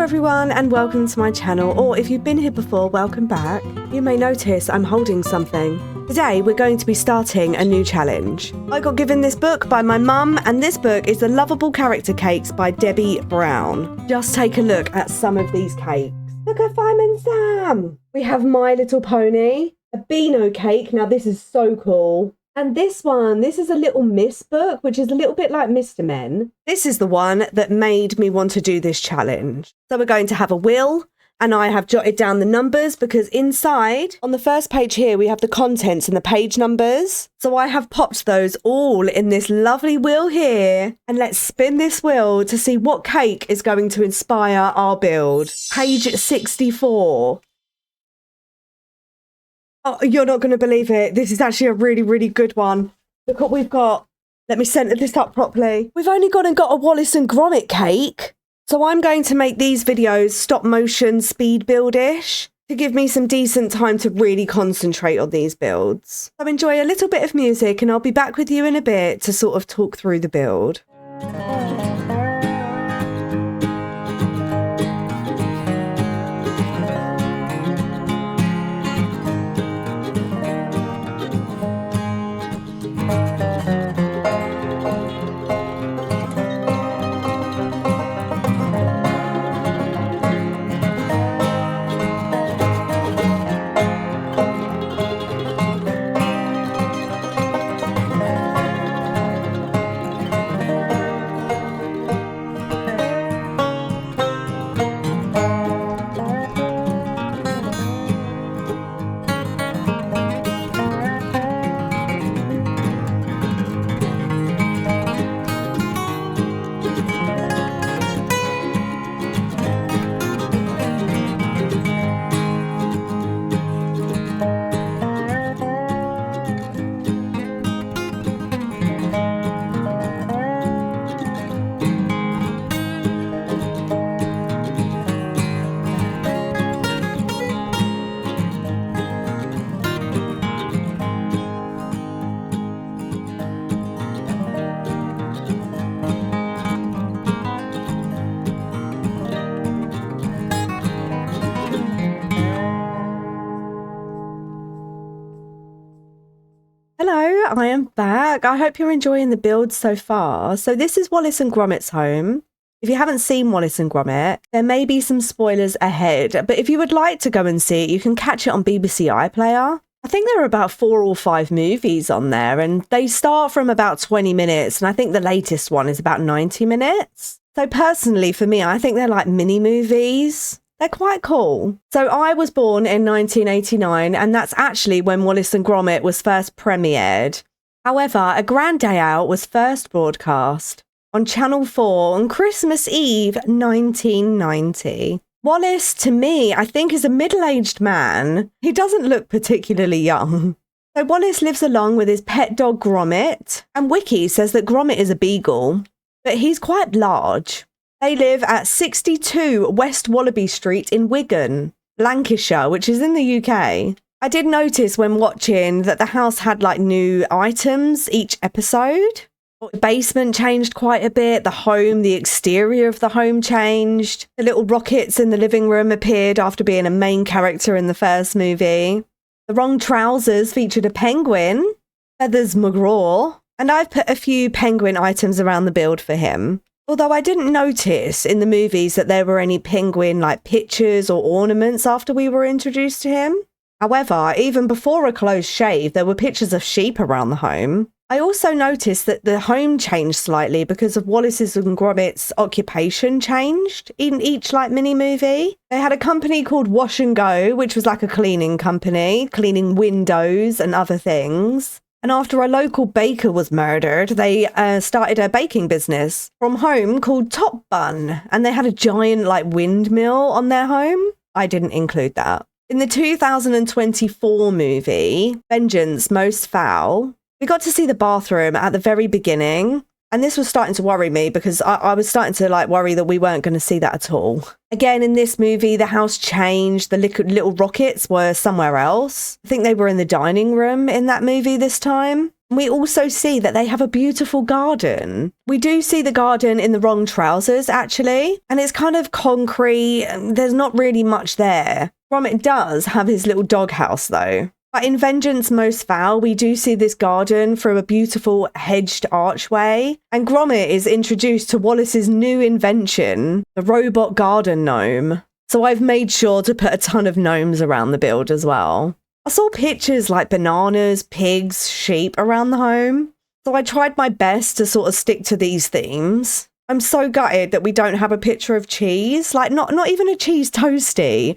everyone and welcome to my channel, or if you've been here before, welcome back. You may notice I'm holding something. Today we're going to be starting a new challenge. I got given this book by my mum, and this book is the Loveable Character Cakes by Debbie Brown. Just take a look at some of these cakes. Look at Fireman Sam! We have My Little Pony, a Beano cake, now this is so cool. And this one, this is a Little Miss book, which is a little bit like Mr. Men. This is the one that made me want to do this challenge. So we're going to have a wheel, and I have jotted down the numbers because inside, on the first page here, we have the contents and the page numbers. So I have popped those all in this lovely wheel here. And let's spin this wheel to see what cake is going to inspire our build. Page 64. Oh, you're not going to believe it. This is actually a really, really good one. Look what we've got. Let me centre this up properly. We've only gone and got a Wallace and Gromit cake. So I'm going to make these videos stop motion speed build-ish to give me some decent time to really concentrate on these builds. So enjoy a little bit of music and I'll be back with you in a bit to sort of talk through the build. Hello, I am back. I hope you're enjoying the build so far. So this is Wallace and Gromit's home. If you haven't seen Wallace and Gromit, there may be some spoilers ahead, but if you would like to go and see it, you can catch it on BBC iPlayer. I think there are about 4 or 5 movies on there, and they start from about 20 minutes, and I think the latest one is about 90 minutes. So personally, for me, I think they're like mini movies. They're quite cool. So I was born in 1989, and that's actually when Wallace and Gromit was first premiered. However, A Grand Day Out was first broadcast on Channel 4 on Christmas Eve 1990. Wallace, to me, I think is a middle-aged man. He doesn't look particularly young. So Wallace lives along with his pet dog Gromit, and Wiki says that Gromit is a beagle, but he's quite large. They live at 62 West Wallaby Street in Wigan, Lancashire, which is in the UK. I did notice when watching that the house had like new items each episode. The basement changed quite a bit. The home, the exterior of the home changed. The little rockets in the living room appeared after being a main character in the first movie. The wrong trousers featured a penguin, Feathers McGraw, and I've put a few penguin items around the build for him. Although I didn't notice in the movies that there were any penguin like pictures or ornaments after we were introduced to him. However, even before a close shave, there were pictures of sheep around the home. I also noticed that the home changed slightly because of Wallace's and Gromit's occupation changed in each like mini movie. They had a company called Wash and Go, which was like a cleaning company, cleaning windows and other things. And after a local baker was murdered, they started a baking business from home called Top Bun. And they had a giant like windmill on their home. I didn't include that. In the 2024 movie, Vengeance Most Foul, we got to see the bathroom at the very beginning. And this was starting to worry me because I was starting to like worry that we weren't going to see that at all. Again, in this movie, the house changed. The little rockets were somewhere else. I think they were in the dining room in that movie this time. We also see that they have a beautiful garden. We do see the garden in the wrong trousers, actually, and it's kind of concrete. There's not really much there. Gromit does have his little doghouse, though. But in Vengeance Most Foul, we do see this garden through a beautiful hedged archway. And Gromit is introduced to Wallace's new invention, the robot garden gnome. So I've made sure to put a ton of gnomes around the build as well. I saw pictures like bananas, pigs, sheep around the home. So I tried my best to sort of stick to these themes. I'm so gutted that we don't have a picture of cheese, like not even a cheese toastie.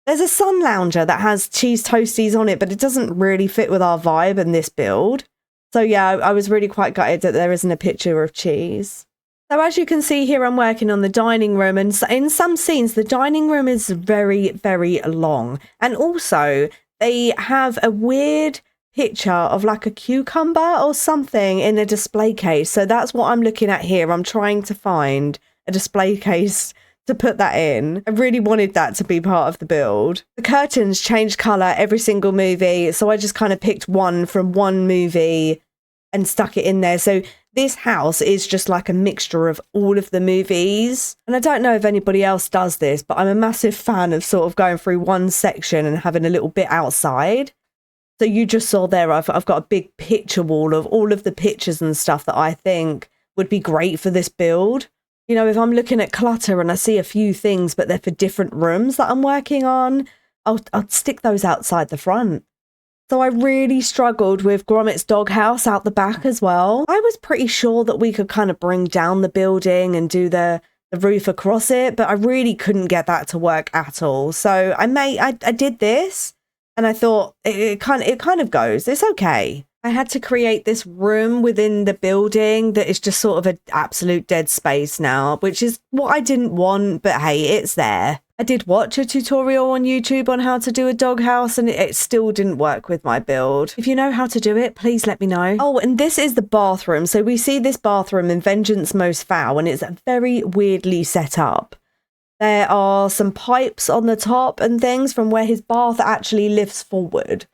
There's a sun lounger that has cheese toasties on it, but it doesn't really fit with our vibe in this build. So yeah, I was really quite gutted that there isn't a picture of cheese. So as you can see here, I'm working on the dining room, and in some scenes, the dining room is very, very long. And also, they have a weird picture of like a cucumber or something in a display case. So that's what I'm looking at here. I'm trying to find a display case to put that in. I really wanted that to be part of the build. The curtains change colour every single movie, so I just kind of picked one from one movie and stuck it in there. So this house is just like a mixture of all of the movies. And I don't know if anybody else does this, but I'm a massive fan of sort of going through one section and having a little bit outside. So you just saw there, I've got a big picture wall of all of the pictures and stuff that I think would be great for this build. You know, if I'm looking at clutter and I see a few things, but they're for different rooms that I'm working on, I'll stick those outside the front. So I really struggled with Gromit's doghouse out the back as well. I was pretty sure that we could kind of bring down the building and do the roof across it, but I really couldn't get that to work at all. So I did this, and I thought it kind of goes. It's okay. I had to create this room within the building that is just sort of an absolute dead space now, which is what I didn't want, but hey, it's there. I did watch a tutorial on YouTube on how to do a doghouse, and it still didn't work with my build. If you know how to do it, please let me know. Oh, and this is the bathroom. So we see this bathroom in Vengeance Most Foul, and it's very weirdly set up. There are some pipes on the top and things from where his bath actually lifts forward.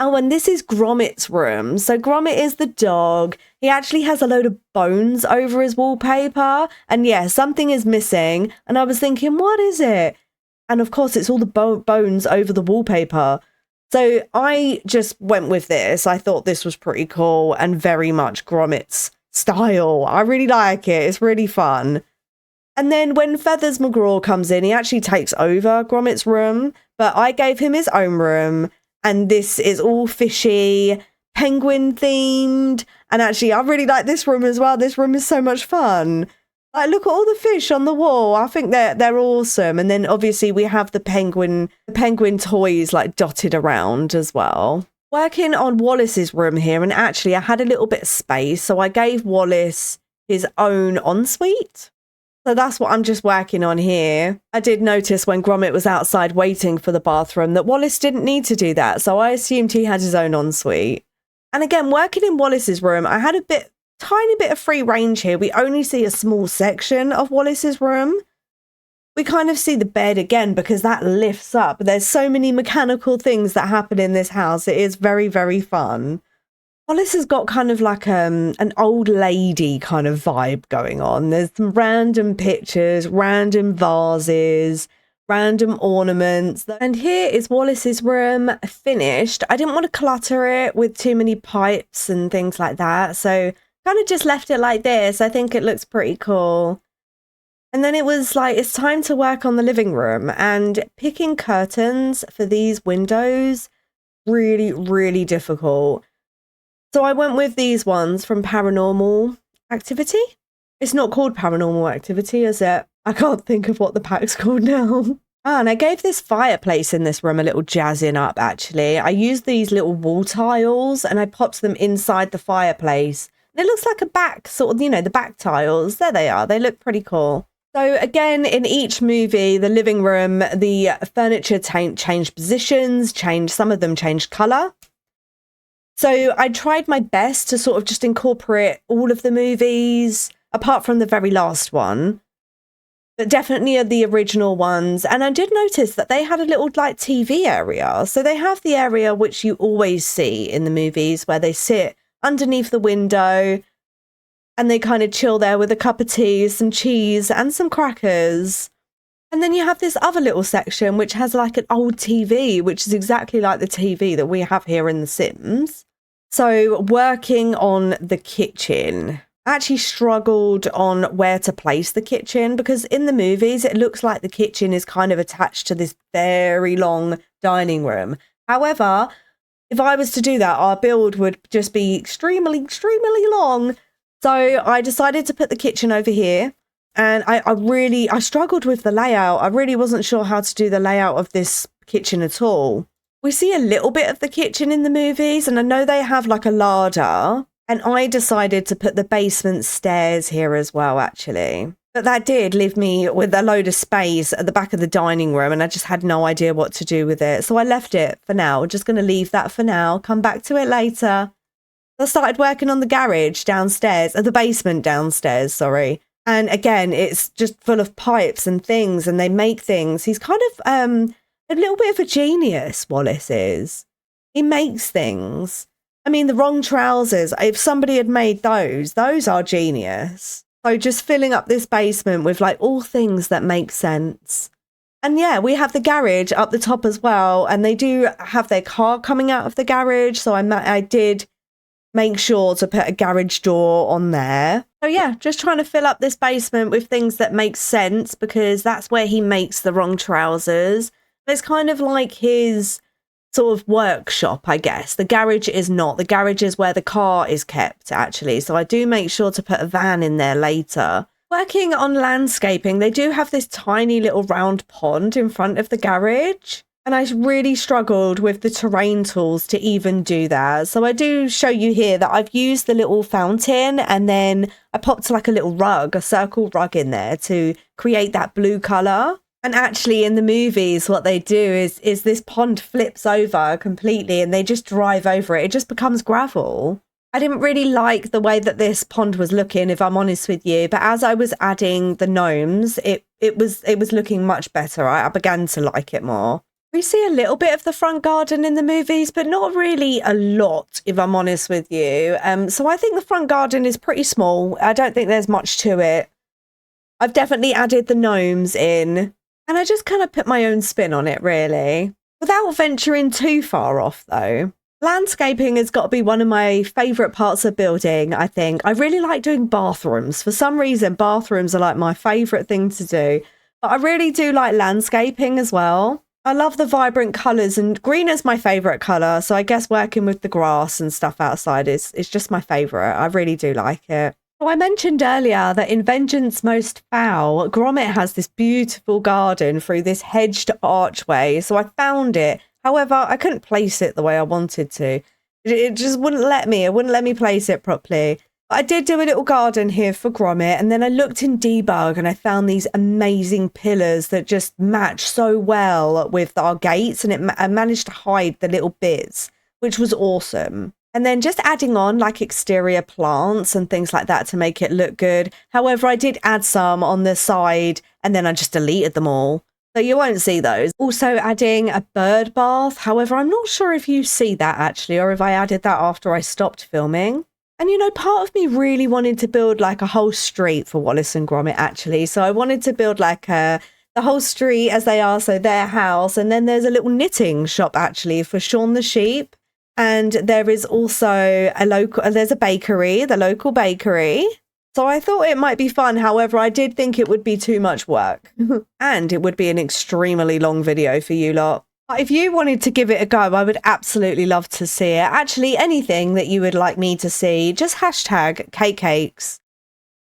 Oh, and this is Gromit's room. So Gromit is the dog. He actually has a load of bones over his wallpaper. And yeah, something is missing. And I was thinking, what is it? And of course, it's all the bones over the wallpaper. So I just went with this. I thought this was pretty cool and very much Gromit's style. I really like it. It's really fun. And then when Feathers McGraw comes in, he actually takes over Gromit's room. But I gave him his own room. And this is all fishy, penguin themed. And actually, I really like this room as well. This room is so much fun. Like, look at all the fish on the wall. I think they're awesome. And then obviously we have the penguin toys like dotted around as well. Working on Wallace's room here. And actually, I had a little bit of space. So I gave Wallace his own ensuite. So that's what I'm just working on here. I did notice when Gromit was outside waiting for the bathroom that Wallace didn't need to do that. So I assumed he had his own ensuite. And again, working in Wallace's room, I had tiny bit of free range here. We only see a small section of Wallace's room. We kind of see the bed again because that lifts up. There's so many mechanical things that happen in this house. It is very, very fun. Wallace has got kind of like an old lady kind of vibe going on. There's some random pictures, random vases, random ornaments. And here is Wallace's room finished. I didn't want to clutter it with too many pipes and things like that. So kind of just left it like this. I think it looks pretty cool. And then it was like, it's time to work on the living room, and picking curtains for these windows, really, really difficult. So I went with these ones from Paranormal Activity. It's not called Paranormal Activity, is it? I can't think of what the pack's called now. And I gave this fireplace in this room a little jazzing up, actually. I used these little wall tiles and I popped them inside the fireplace. And it looks like a back, sort of, you know, the back tiles. There they are. They look pretty cool. So again, in each movie, the living room, the furniture changed positions, some of them changed colour. So I tried my best to sort of just incorporate all of the movies, apart from the very last one, but definitely the original ones. And I did notice that they had a little like TV area. So they have the area which you always see in the movies where they sit underneath the window, and they kind of chill there with a cup of tea, some cheese and some crackers. And then you have this other little section which has like an old TV, which is exactly like the TV that we have here in The Sims. So working on the kitchen. I actually struggled on where to place the kitchen because in the movies it looks like the kitchen is kind of attached to this very long dining room. However, if I was to do that, our build would just be extremely long. So I decided to put the kitchen over here, and I struggled with the layout. I really wasn't sure how to do the layout of this kitchen at all. We see a little bit of the kitchen in the movies, and I know they have like a larder, and I decided to put the basement stairs here as well, actually. But that did leave me with a load of space at the back of the dining room, and I just had no idea what to do with it. So I left it for now. Just going to leave that for now. Come back to it later. I started working on the garage downstairs, the basement downstairs, sorry. And again, it's just full of pipes and things, and they make things. He's kind of a little bit of a genius, Wallace is. He makes things. I mean, the wrong trousers, if somebody had made those are genius. So just filling up this basement with like all things that make sense. And yeah, we have the garage up the top as well, and they do have their car coming out of the garage. So I did make sure to put a garage door on there. So yeah, just trying to fill up this basement with things that make sense because that's where he makes the wrong trousers. It's kind of like his sort of workshop, I guess. The garage is not. The garage is where the car is kept, actually. So I do make sure to put a van in there later. Working on landscaping, they do have this tiny little round pond in front of the garage. And I really struggled with the terrain tools to even do that. So I do show you here that I've used the little fountain, and then I popped like a little rug, a circle rug in there to create that blue colour. And actually in the movies, what they do is this pond flips over completely and they just drive over it. It just becomes gravel. I didn't really like the way that this pond was looking, if I'm honest with you. But as I was adding the gnomes, it was looking much better. I began to like it more. We see a little bit of the front garden in the movies, but not really a lot, if I'm honest with you. So I think the front garden is pretty small. I don't think there's much to it. I've definitely added the gnomes in, and I just kind of put my own spin on it, really. Without venturing too far off, though. Landscaping has got to be one of my favourite parts of building, I think. I really like doing bathrooms. For some reason, bathrooms are like my favourite thing to do. But I really do like landscaping as well. I love the vibrant colours, and green is my favourite colour. So I guess working with the grass and stuff outside is just my favourite. I really do like it. So I mentioned earlier that in Vengeance Most Foul, Gromit has this beautiful garden through this hedged archway. So I found it. However, I couldn't place it the way I wanted to. It just wouldn't let me. It wouldn't let me place it properly. I did do a little garden here for Gromit, and then I looked in debug and I found these amazing pillars that just match so well with our gates, and I managed to hide the little bits, which was awesome. And then just adding on like exterior plants and things like that to make it look good. However, I did add some on the side and then I just deleted them all. So you won't see those. Also adding a bird bath. However, I'm not sure if you see that actually, or if I added that after I stopped filming. And, you know, part of me really wanted to build like a whole street for Wallace and Gromit, actually. So I wanted to build like the whole street as they are, so their house. And then there's a little knitting shop, actually, for Shaun the Sheep. And there is also there's a bakery, the local bakery. So I thought it might be fun. However, I did think it would be too much work. And it would be an extremely long video for you lot. If you wanted to give it a go, I would absolutely love to see it. Actually, anything that you would like me to see, just hashtag cakes.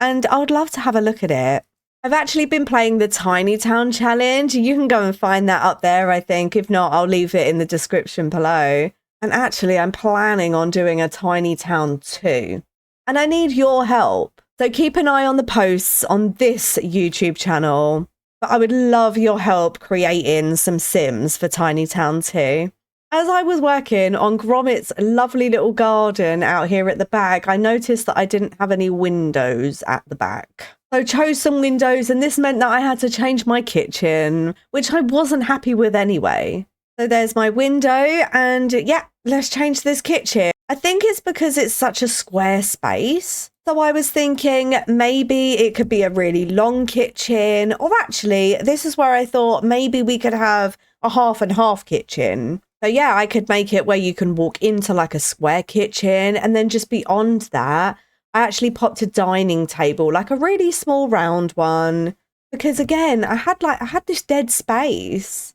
And I would love to have a look at it. I've actually been playing the Tiny Town Challenge. You can go and find that up there, I think. If not, I'll leave it in the description below. And actually, I'm planning on doing a Tiny Town too. And I need your help. So keep an eye on the posts on this YouTube channel. But I would love your help creating some Sims for Tiny Town 2. As I was working on Gromit's lovely little garden out here at the back, I noticed that I didn't have any windows at the back. So I chose some windows, and this meant that I had to change my kitchen, which I wasn't happy with anyway. So there's my window, and yeah, let's change this kitchen. I think it's because it's such a square space. So I was thinking maybe it could be a really long kitchen, or actually, this is where I thought maybe we could have a half and half kitchen. So yeah, I could make it where you can walk into like a square kitchen, and then just beyond that, I actually popped a dining table, like a really small round one, because again, I had this dead space.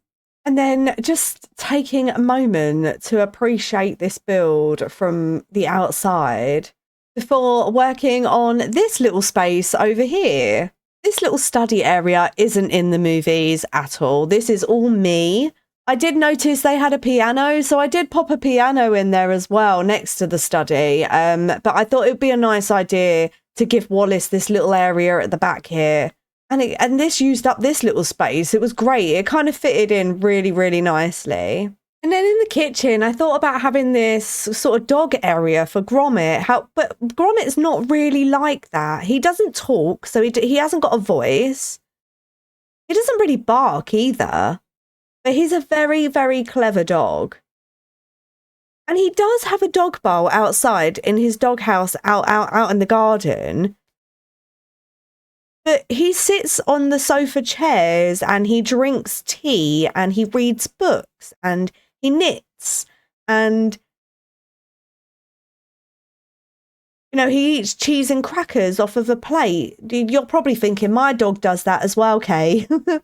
And then just taking a moment to appreciate this build from the outside before working on this little space over here. This little study area isn't in the movies at all. This is all me. I did notice they had a piano, so I did pop a piano in there as well next to the study. But I thought it would be a nice idea to give Wallace this little area at the back here. And this used up this little space. It was great. It kind of fitted in really, really nicely. And then in the kitchen, I thought about having this sort of dog area for Gromit. But Gromit's not really like that. He doesn't talk, so he hasn't got a voice. He doesn't really bark either. But he's a very, very clever dog. And he does have a dog bowl outside in his doghouse out in the garden. But he sits on the sofa chairs and he drinks tea and he reads books and he knits and, you know, he eats cheese and crackers off of a plate. You're probably thinking my dog does that as well, Kay. But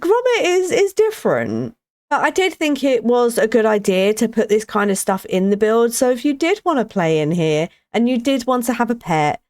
Gromit is different. But I did think it was a good idea to put this kind of stuff in the build. So if you did want to play in here and you did want to have a pet,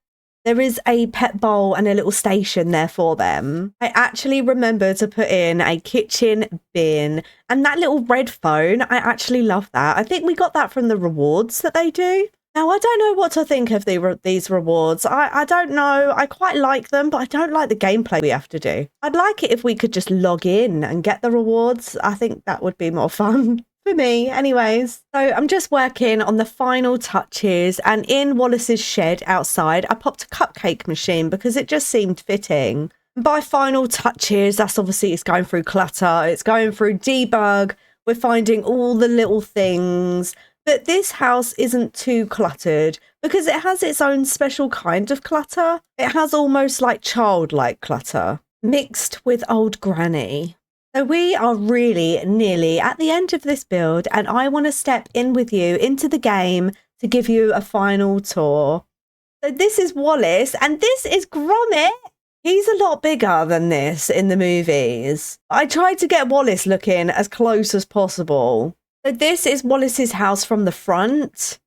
there is a pet bowl and a little station there for them. I actually remember to put in a kitchen bin and that little red phone. I actually love that. I think we got that from the rewards that they do. Now, I don't know what to think of these rewards. I don't know. I quite like them, but I don't like the gameplay we have to do. I'd like it if we could just log in and get the rewards. I think that would be more fun. For me, anyways. So I'm just working on the final touches, and in Wallace's shed outside, I popped a cupcake machine because it just seemed fitting. And by final touches, that's obviously it's going through clutter, it's going through debug, we're finding all the little things. But this house isn't too cluttered because it has its own special kind of clutter. It has almost like childlike clutter mixed with old granny. So we are really nearly at the end of this build, and I want to step in with you into the game to give you a final tour. So this is Wallace and this is Gromit. He's a lot bigger than this in the movies. I tried to get Wallace looking as close as possible. So this is Wallace's house from the front.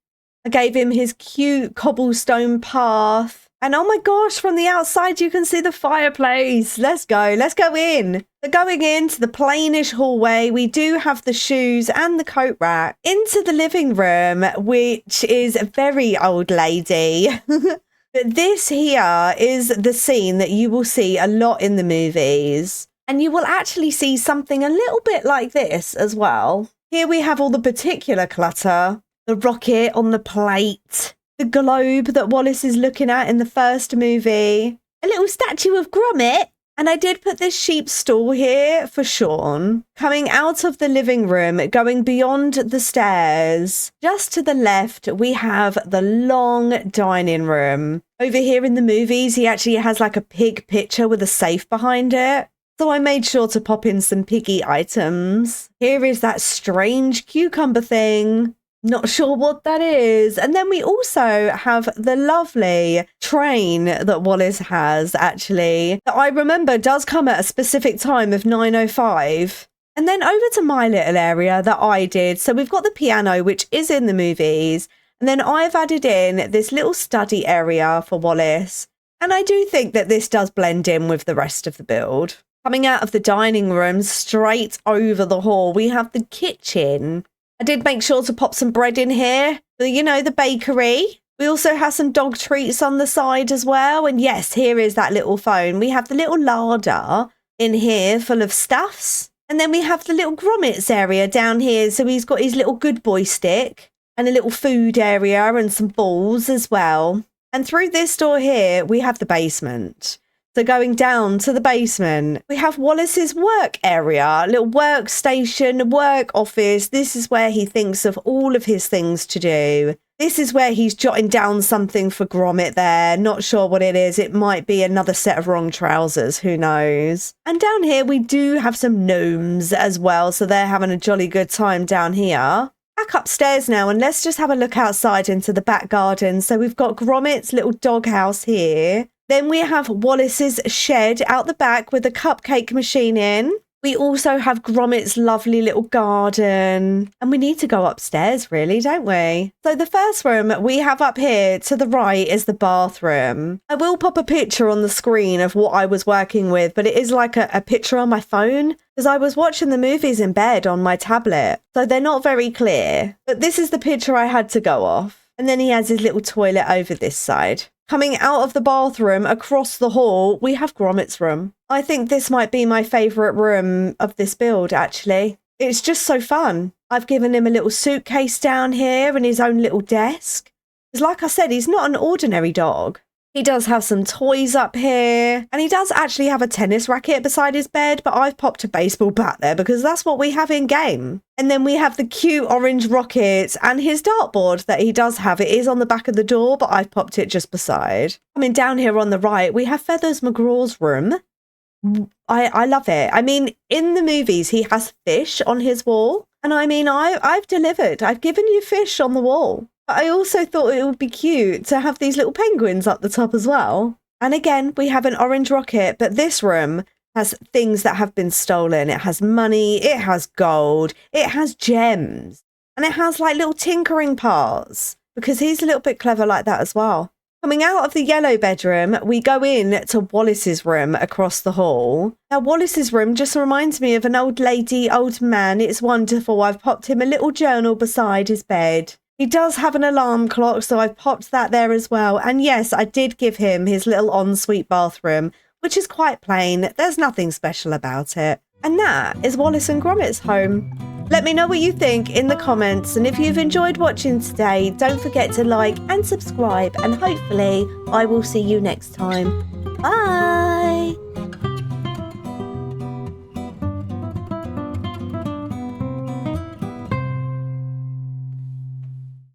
I gave him his cute cobblestone path. And oh my gosh, from the outside, you can see the fireplace. Let's go in. So going into the plainish hallway, we do have the shoes and the coat rack. Into the living room, which is a very old lady. But this here is the scene that you will see a lot in the movies. And you will actually see something a little bit like this as well. Here we have all the particular clutter. The rocket on the plate. The globe that Wallace is looking at in the first movie. A little statue of Gromit. And I did put this sheep stall here for Sean. Coming out of the living room, going beyond the stairs. Just to the left, we have the long dining room. Over here in the movies, he actually has like a pig picture with a safe behind it. So I made sure to pop in some piggy items. Here is that strange cucumber thing. Not sure what that is. And then we also have the lovely train that Wallace has, actually, that I remember does come at a specific time of 9:05. And then over to my little area that I did. So we've got the piano, which is in the movies. And then I've added in this little study area for Wallace. And I do think that this does blend in with the rest of the build. Coming out of the dining room, straight over the hall, we have the kitchen. I did make sure to pop some bread in here, you know, the bakery. We also have some dog treats on the side as well. And yes, here is that little phone. We have the little larder in here full of stuffs. And then we have the little Gromit's area down here. So he's got his little good boy stick and a little food area and some balls as well. And through this door here, we have the basement. So going down to the basement, we have Wallace's work area, little workstation, work office. This is where he thinks of all of his things to do. This is where he's jotting down something for Gromit there. Not sure what it is. It might be another set of wrong trousers. Who knows? And down here, we do have some gnomes as well. So they're having a jolly good time down here. Back upstairs now, and let's just have a look outside into the back garden. So we've got Gromit's little doghouse here. Then we have Wallace's shed out the back with a cupcake machine in. We also have Gromit's lovely little garden. And we need to go upstairs, really, don't we? So the first room we have up here to the right is the bathroom. I will pop a picture on the screen of what I was working with, but it is like a picture on my phone because I was watching the movies in bed on my tablet. So they're not very clear. But this is the picture I had to go off. And then he has his little toilet over this side. Coming out of the bathroom across the hall, we have Gromit's room. I think this might be my favourite room of this build, actually. It's just so fun. I've given him a little suitcase down here and his own little desk. Because like I said, he's not an ordinary dog. He does have some toys up here. And he does actually have a tennis racket beside his bed, but I've popped a baseball bat there because that's what we have in game. And then we have the cute orange rockets and his dartboard that he does have. It is on the back of the door, but I've popped it just beside. I mean, down here on the right, we have Feathers McGraw's room. I love it. I mean, in the movies, he has fish on his wall. And I mean, I've delivered. I've given you fish on the wall. But I also thought it would be cute to have these little penguins up the top as well. And again, we have an orange rocket, but this room has things that have been stolen. It has money, it has gold, it has gems, and it has like little tinkering parts because he's a little bit clever like that as well. Coming out of the yellow bedroom, we go in to Wallace's room across the hall. Now, Wallace's room just reminds me of an old lady, old man. It's wonderful. I've popped him a little journal beside his bed. He does have an alarm clock, so I've popped that there as well. And yes, I did give him his little ensuite bathroom, which is quite plain. There's nothing special about it. And that is Wallace and Gromit's home. Let me know what you think in the comments. And if you've enjoyed watching today, don't forget to like and subscribe. And hopefully I will see you next time. Bye!